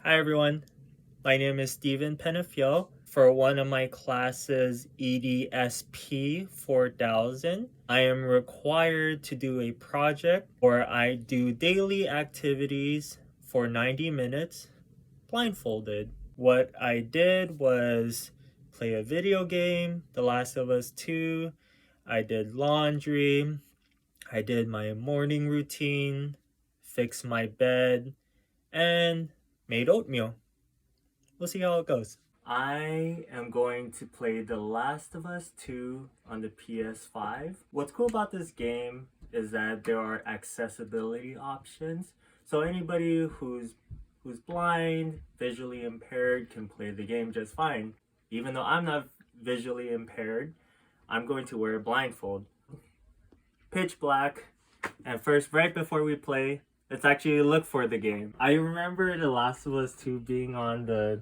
Hi everyone, my name is Steven Penafiel. For one of my classes, EDSP 4000, I am required to do a project where I do daily activities for 90 minutes blindfolded. What I did was play a video game, The Last of Us 2, I did laundry, I did my morning routine, fixed my bed, and made oatmeal. We'll see how it goes. I am going to play The Last of Us 2 on the PS5. What's cool about this game is that there are accessibility options. So anybody who's blind, visually impaired can play the game just fine. Even though I'm not visually impaired, I'm going to wear a blindfold. Pitch black. And first, right before we play, let's actually look for the game. I remember The Last of Us 2 being on the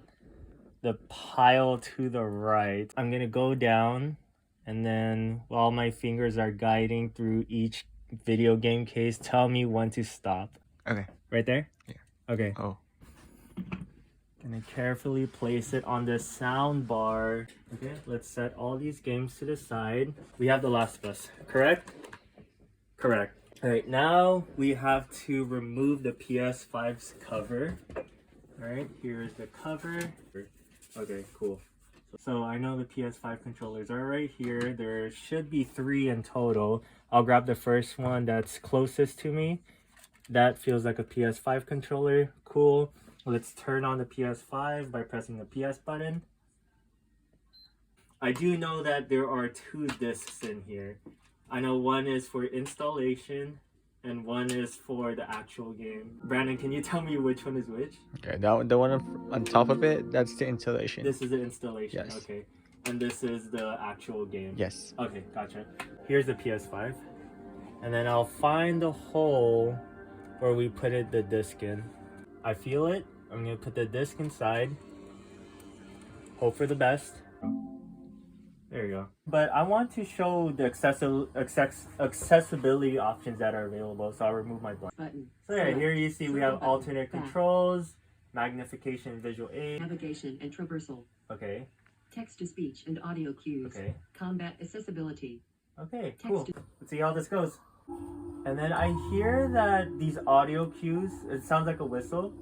pile to the right. I'm gonna go down, and then while my fingers are guiding through each video game case, tell me when to stop. Okay. Right there? Yeah. Okay. Oh. Gonna carefully place it on the sound bar. Okay, let's set all these games to the side. We have The Last of Us, correct? Correct. Alright, now we have to remove the PS5's cover. Alright, here's the cover. Okay, cool. So I know the PS5 controllers are right here. There should be 3 in total. I'll grab the first one that's closest to me. That feels like a PS5 controller. Cool. Let's turn on the PS5 by pressing the PS button. I do know that there are 2 discs in here. I know one is for installation and one is for the actual game. Brandon, can you tell me which one is which? Okay, the one on top of it, that's the installation. This is the installation, Yes. Okay. And this is the actual game? Yes. Okay, gotcha. Here's the PS5. And then I'll find the hole where we put the disc in. I feel it. I'm gonna put the disc inside. Hope for the best. There you go. But I want to show the accessibility options that are available, so I'll remove my blind. Button. So yeah, here you see we have alternate controls, magnification, visual aid, Navigation and traversal. Okay. Text-to-speech and audio cues. Okay. Combat accessibility. Okay, cool. Let's see how this goes. And then I hear that these audio cues, it sounds like a whistle.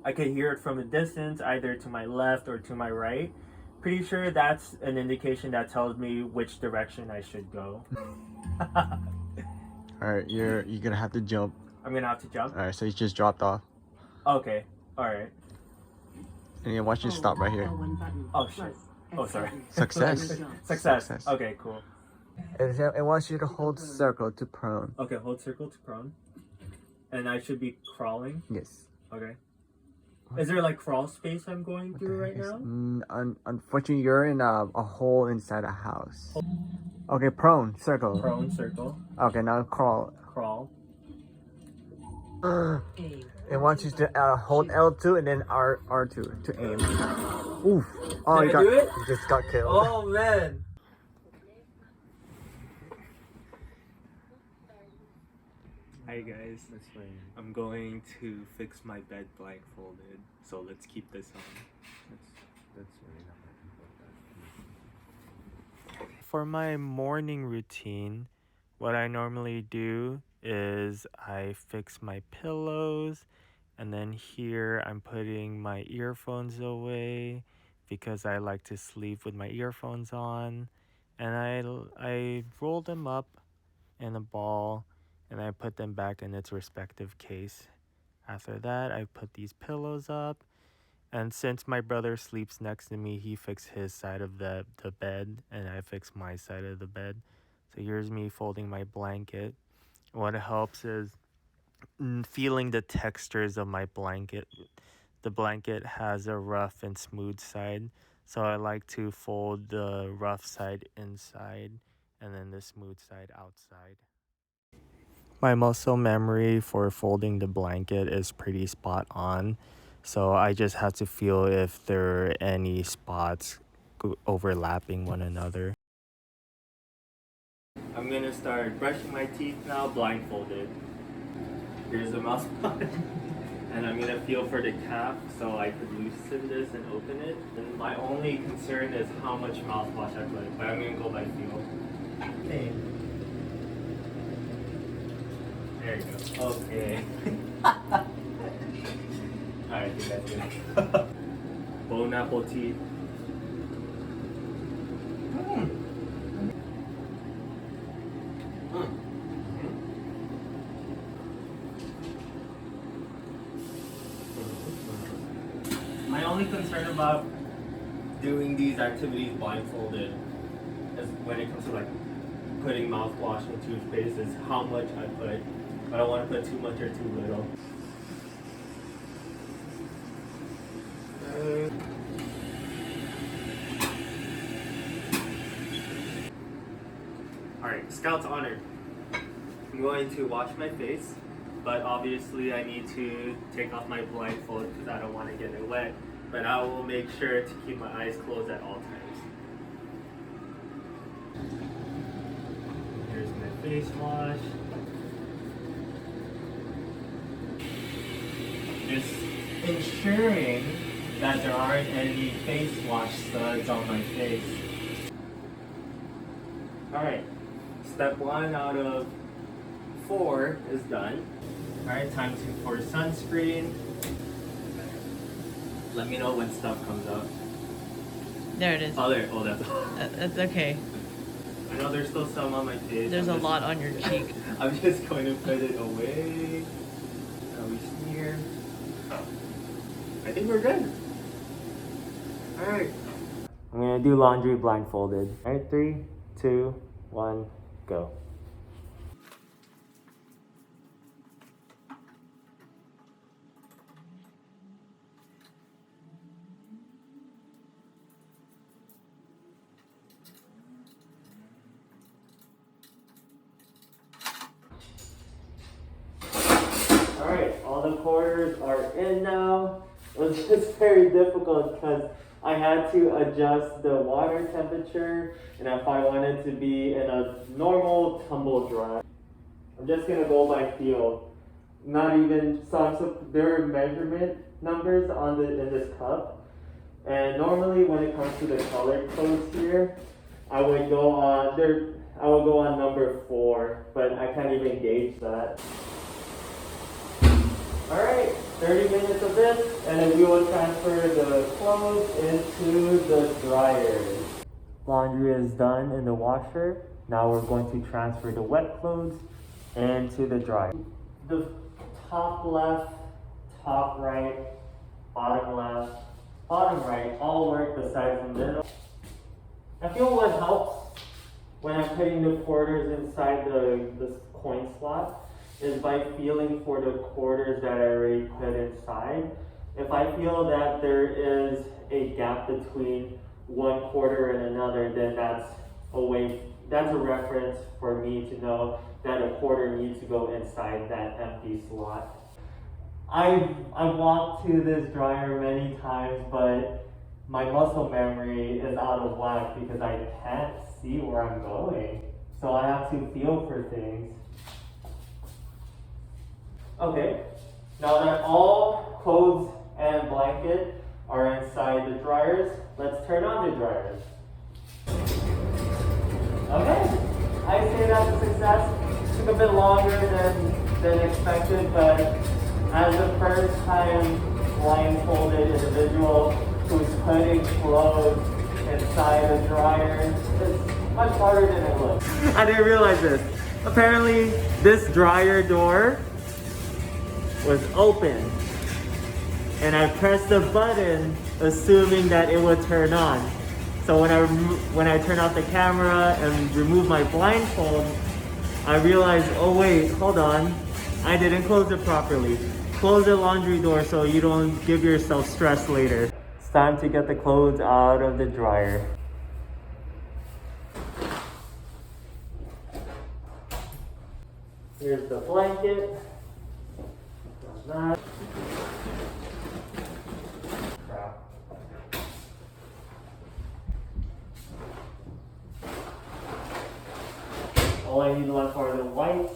I could hear it from a distance, either to my left or to my right. Pretty sure that's an indication that tells me which direction I should go. Alright, you're gonna have to jump. I'm gonna have to jump? Alright, so you just dropped off. Okay, alright. And you watch you stop right here. Oh shit. Oh, sorry. Success. Success. Okay, cool. It wants you to hold circle to prone. Okay, hold circle to prone. And I should be crawling? Yes. Okay. Is there like crawl space I'm going through right now? Unfortunately, you're in a hole inside a house. Okay, prone, circle. Prone, circle. Okay, now crawl. Crawl. It wants you to hold L2 and then R2 to aim. Oof. Oh, Did I do it? You just got killed. Oh man. Hi guys, I'm going to fix my bed blindfolded, so let's keep this on. That's really not. For my morning routine, what I normally do is I fix my pillows, and then here I'm putting my earphones away because I like to sleep with my earphones on, and I roll them up in a ball and I put them back in its respective case. After that, I put these pillows up, and since my brother sleeps next to me, he fixed his side of the bed, and I fixed my side of the bed. So here's me folding my blanket. What helps is feeling the textures of my blanket. The blanket has a rough and smooth side, so I like to fold the rough side inside and then the smooth side outside. My muscle memory for folding the blanket is pretty spot on, so I just have to feel if there are any spots overlapping one another. I'm gonna start brushing my teeth now blindfolded. Here's the mouse button. And I'm gonna feel for the cap so I could loosen this and open it. And my only concern is how much mouthwash I put, but I'm gonna go by feel. Okay. There you go. Okay. Alright, you guys good. Bone apple tea. My only concern about doing these activities blindfolded is when it comes to like putting mouthwash and toothpaste is how much I put. I don't want to put too much or too little. Alright, Scout's honor. I'm going to wash my face, but obviously I need to take off my blindfold because I don't want to get it wet. But I will make sure to keep my eyes closed at all times. Here's my face wash. Just ensuring that there aren't any face wash studs on my face. Alright, step 1 out of 4 is done. Alright, time for sunscreen. Let me know when stuff comes up. There it is. Oh, there. Oh, that's. That's okay. I know there's still some on my face. There's a lot on your cheek. I'm just going to put it away. Now we smear. I think we're good. Alright. I'm gonna do laundry blindfolded. Alright, 3, 2, 1, go. Alright, all the quarters are in now. It was just very difficult because I had to adjust the water temperature and if I wanted to be in a normal tumble dry. I'm just gonna go by feel. Not even, so there are measurement numbers on in this cup. And normally when it comes to the color codes here, I would go on number 4, but I can't even gauge that. Alright, 30 minutes of this, and then we will transfer the clothes into the dryer. Laundry is done in the washer. Now we're going to transfer the wet clothes into the dryer. The top left, top right, bottom left, bottom right, all work besides the middle. I feel what helps when I'm putting the quarters inside the coin slot is by feeling for the quarters that I already put inside. If I feel that there is a gap between one quarter and another, then that's a reference for me to know that a quarter needs to go inside that empty slot. I've walked to this dryer many times, but my muscle memory is out of whack because I can't see where I'm going. So I have to feel for things. Okay, now that all clothes and blanket are inside the dryers, let's turn on the dryers. Okay, I say that's a success. Took a bit longer than expected, but as a first time blindfolded individual who's putting clothes inside a dryer, it's much harder than it looks. I didn't realize this. Apparently, this dryer door was open and I pressed the button assuming that it would turn on. So when I turn off the camera and remove my blindfold, I realized, oh wait, hold on, I didn't close it properly. Close the laundry door so you don't give yourself stress later. It's time to get the clothes out of the dryer. Here's the blanket. That. Crap. All I need left are the whites.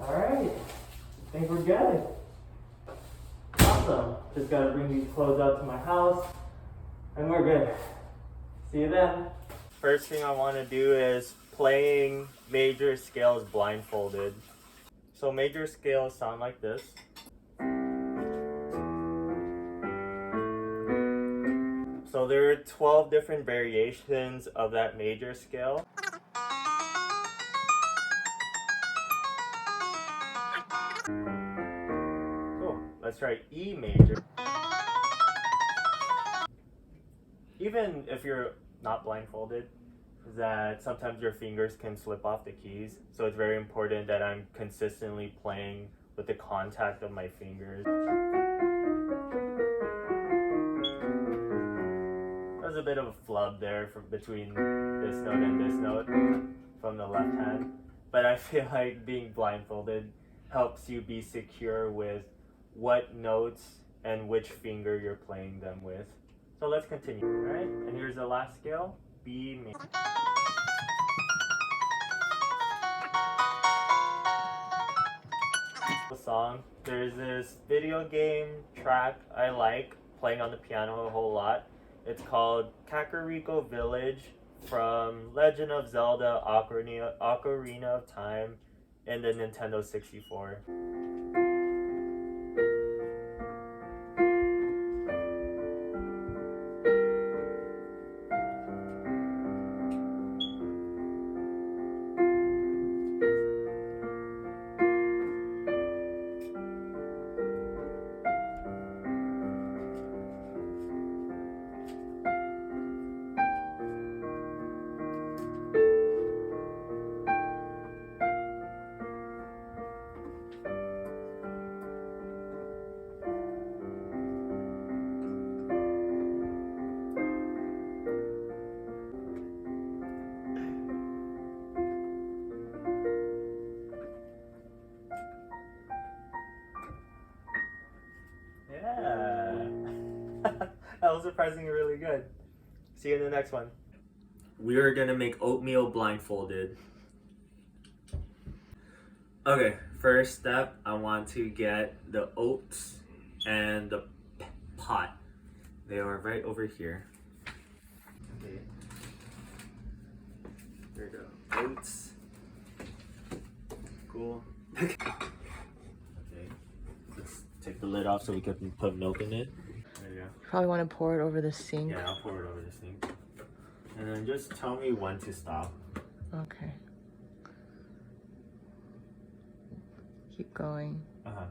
Alright. I think we're good. Awesome. Just gotta bring these clothes out to my house and we're good. See you then. First thing I want to do is playing major scales blindfolded. So major scales sound like this. So there are 12 different variations of that major scale. Cool. Let's try E major. Even if you're not blindfolded, that sometimes your fingers can slip off the keys. So it's very important that I'm consistently playing with the contact of my fingers. There's a bit of a flub there between this note and this note from the left hand. But I feel like being blindfolded helps you be secure with what notes and which finger you're playing them with. So let's continue, right? And here's the last scale, B major. Song. There's this video game track I like playing on the piano a whole lot. It's called Kakariko Village from Legend of Zelda Ocarina of Time in the Nintendo 64. Yeah. That was surprisingly really good. See you in the next one. We are gonna make oatmeal blindfolded. Okay, first step, I want to get the oats and the pot. They are right over here. Okay. There we go. Oats. Cool. Okay. Let's take the lid off so we can put milk in it. There you go. Probably want to pour it over the sink. Yeah, I'll pour it over the sink. And then just tell me when to stop. Okay. Keep going. Uh-huh.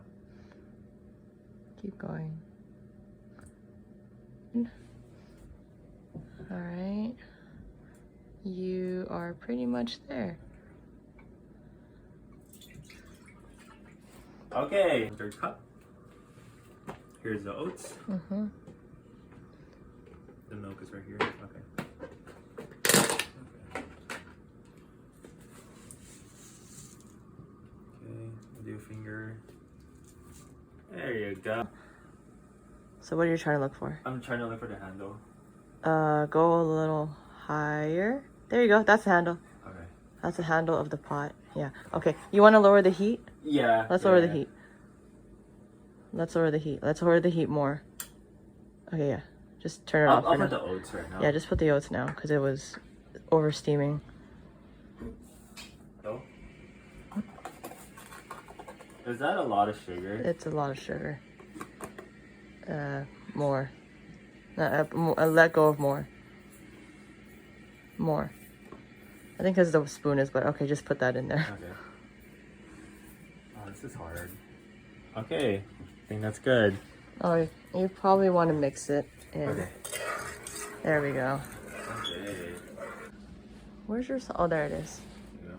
Keep going. All right. You are pretty much there. Okay. Third cup. Here's the oats. Mm-hmm. The milk is right here. Okay. Do finger. There you go. So what are you trying to look for? I'm trying to look for the handle. Go a little higher. There you go. That's the handle. Okay. That's the handle of the pot. Yeah. Okay. You want to lower the heat? Yeah. Let's lower the heat. Let's lower the heat. Let's lower the heat more. Okay, yeah. Just turn it off. I'll put the oats right now. Yeah, just put the oats now because it was over steaming. Oh. Is that a lot of sugar? It's a lot of sugar. More. Let go of more. More. I think because the spoon is, but okay, just put that in there. Okay. Oh, this is hard. Okay, I think that's good. Oh, you probably want to mix it in. Okay. There we go. Okay. Where's your Oh, there it is. Yeah.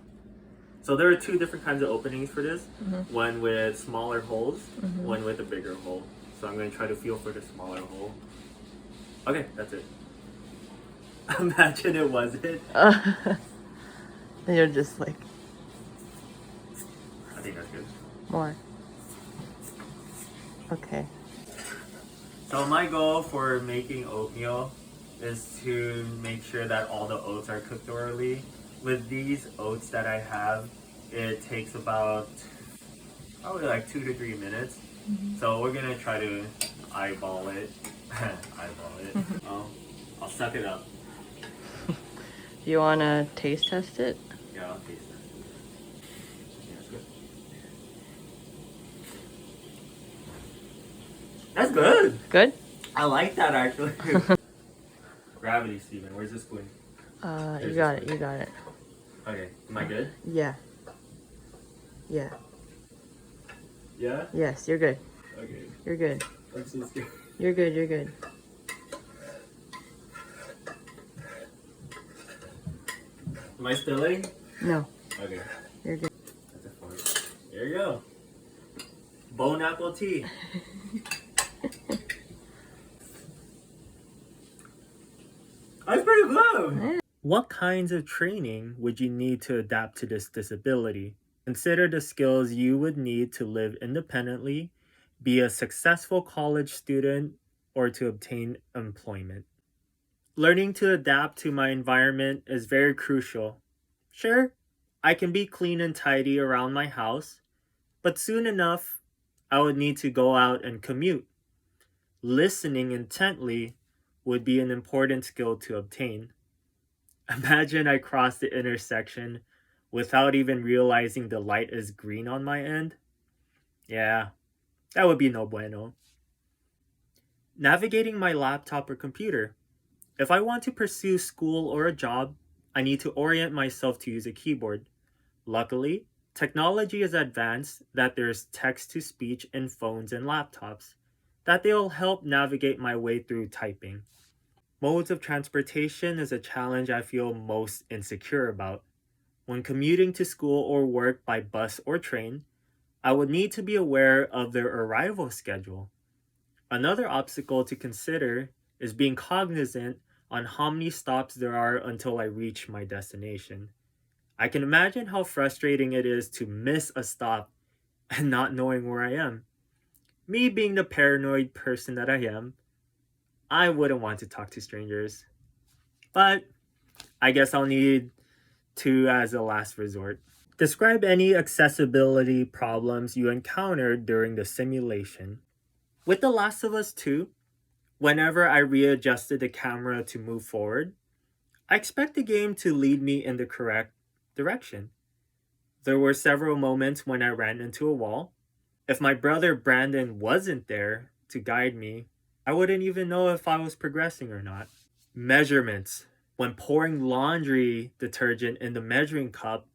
So there are two different kinds of openings for this. Mm-hmm. One with smaller holes, Mm-hmm. one with a bigger hole. So I'm going to try to feel for the smaller hole. Okay, that's it. Imagine it wasn't. You're just like I think that's good. more. Okay. So my goal for making oatmeal is to make sure that all the oats are cooked thoroughly. With these oats that I have, it takes about probably like 2 to 3 minutes. So we're gonna try to eyeball it. Eyeball it. I'll suck it up. You wanna taste test it? Yeah, I'll taste it. Yeah, it's good. That's good. Good? I like that actually. Gravity, Steven. Where's the spoon? You got it, you got it. Okay, am I good? Yeah. Yeah. Yeah? Yes, you're good. Okay. You're good. I'm so scared. You're good, you're good. Am I spilling? No, Okay. you're good. That's a fork. There you go. Bone apple tea. That's pretty good. What kinds of training would you need to adapt to this disability? Consider the skills you would need to live independently, be a successful college student, or to obtain employment. Learning to adapt to my environment is very crucial. Sure, I can be clean and tidy around my house, but soon enough, I would need to go out and commute. Listening intently would be an important skill to obtain. Imagine I cross the intersection without even realizing the light is green on my end. Yeah, that would be no bueno. Navigating my laptop or computer. If I want to pursue school or a job, I need to orient myself to use a keyboard. Luckily, technology is advanced that there's text-to-speech in phones and laptops, that they'll help navigate my way through typing. Modes of transportation is a challenge I feel most insecure about. When commuting to school or work by bus or train, I would need to be aware of their arrival schedule. Another obstacle to consider is being cognizant on how many stops there are until I reach my destination. I can imagine how frustrating it is to miss a stop and not knowing where I am. Me being the paranoid person that I am, I wouldn't want to talk to strangers. But I guess I'll need to as a last resort. Describe any accessibility problems you encountered during the simulation. With The Last of Us 2, whenever I readjusted the camera to move forward, I expect the game to lead me in the correct direction. There were several moments when I ran into a wall. If my brother Brandon wasn't there to guide me, I wouldn't even know if I was progressing or not. Measurements. When pouring laundry detergent in the measuring cup,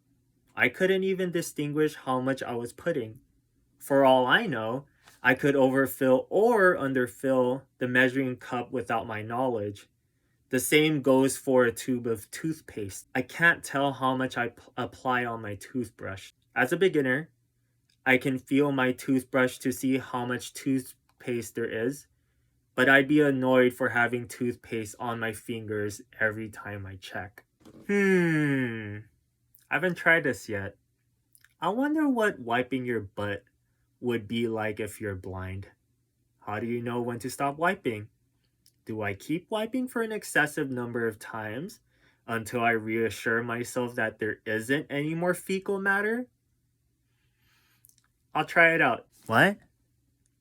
I couldn't even distinguish how much I was putting. For all I know, I could overfill or underfill the measuring cup without my knowledge. The same goes for a tube of toothpaste. I can't tell how much I apply on my toothbrush. As a beginner, I can feel my toothbrush to see how much toothpaste there is, but I'd be annoyed for having toothpaste on my fingers every time I check. I haven't tried this yet. I wonder what wiping your butt would be like if you're blind. How do you know when to stop wiping? Do I keep wiping for an excessive number of times until I reassure myself that there isn't any more fecal matter? I'll try it out. What?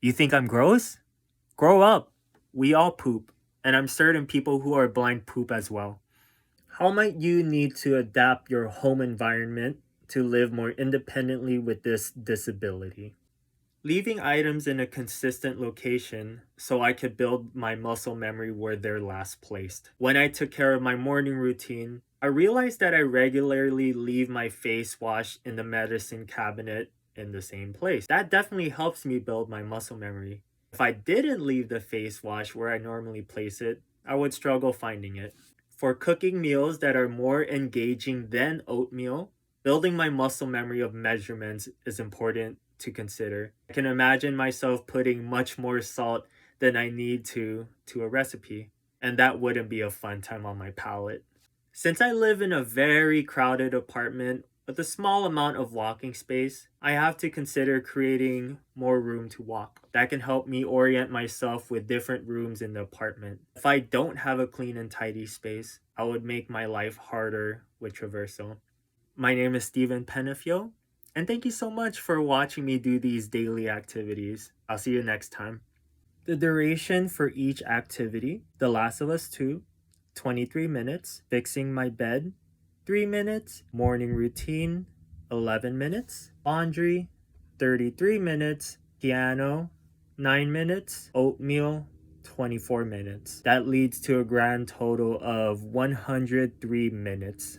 You think I'm gross? Grow up. We all poop, and I'm certain people who are blind poop as well. How might you need to adapt your home environment to live more independently with this disability? Leaving items in a consistent location so I could build my muscle memory where they're last placed. When I took care of my morning routine, I realized that I regularly leave my face wash in the medicine cabinet in the same place. That definitely helps me build my muscle memory. If I didn't leave the face wash where I normally place it, I would struggle finding it. For cooking meals that are more engaging than oatmeal, building my muscle memory of measurements is important to consider. I can imagine myself putting much more salt than I need to a recipe, and that wouldn't be a fun time on my palate. Since I live in a very crowded apartment with a small amount of walking space, I have to consider creating more room to walk. That can help me orient myself with different rooms in the apartment. If I don't have a clean and tidy space, I would make my life harder with traversal. My name is Steven Penafio, And thank you so much for watching me do these daily activities. I'll see you next time. The duration for each activity: The Last of Us 2, 23 minutes; Fixing My Bed, 3 minutes; Morning Routine, 11 minutes; Laundry, 33 minutes; Piano, 9 minutes; Oatmeal, 24 minutes. That leads to a grand total of 103 minutes.